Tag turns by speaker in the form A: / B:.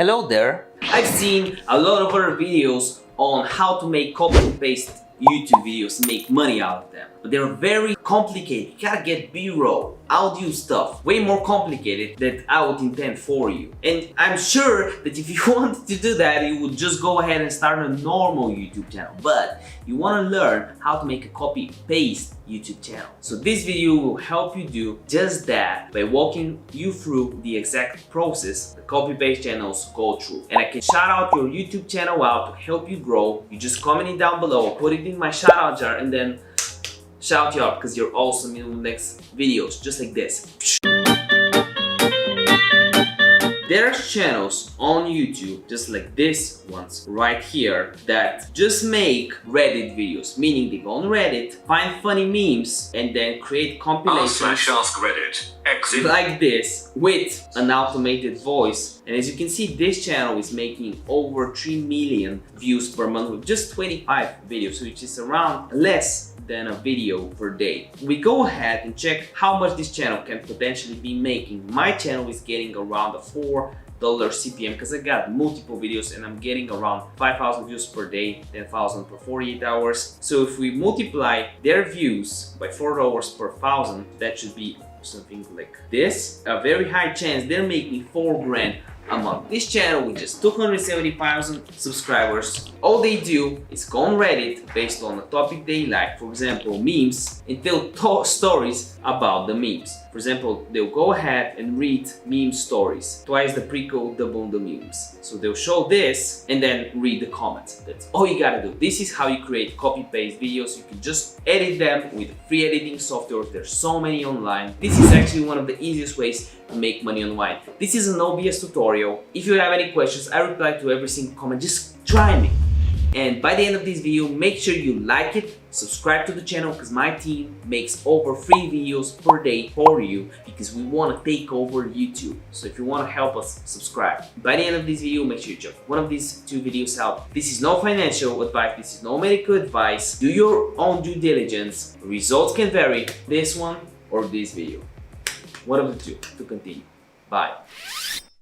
A: Hello there! I've seen a lot of other videos on how to make copy and paste YouTube videos and make money out of them. But they're very complicated. You gotta get B-roll, audio stuff, way more complicated than I would intend for you. And I'm sure that if you wanted to do that, you would just go ahead and start a normal YouTube channel. But you wanna learn how to make a copy-paste YouTube channel. So this video will help you do just that by walking you through the exact process the copy-paste channels go through. And I can shout out your YouTube channel out to help you grow. You just comment it down below, put it in my shout out jar, and then shout you out because you're awesome in the next videos, just like this. There are channels on YouTube, just like this ones right here, that just make Reddit videos, meaning they go on Reddit, find funny memes, and then create compilations
B: Ask Reddit. Exit.
A: like this with an automated voice. And as you can see, this channel is making over 3 million views per month with just 25 videos, which is around less than a video per day. We go ahead and check how much this channel can potentially be making. My channel is getting around a $4 CPM because I got multiple videos and I'm getting around 5,000 views per day, 10,000 per 48 hours. So if we multiply their views by $4 per 1,000, that should be something like this. A very high chance they're making 4 grand a month. This channel with just 270,000 subscribers, all they do is go on Reddit based on a topic they like, for example memes, and tell stories about the memes. For example, they'll go ahead and read meme stories, twice the pre-code, double the memes. So they'll show this and then read the comments. That's all you gotta do. This is how you create copy-paste videos. You can just edit them with free editing software. There's so many online. This is actually one of the easiest ways to make money online. This is an OBS tutorial. If you have any questions, I reply to every single comment. Just try me. And by the end of this video, make sure you like it, subscribe to the channel because my team makes over 3 videos per day for you because we want to take over YouTube. So if you want to help us, subscribe. By the end of this video, make sure you check one of these 2 videos out. This is no financial advice, this is no medical advice. Do your own due diligence. Results can vary, this one or this video. One of the 2 to continue. Bye.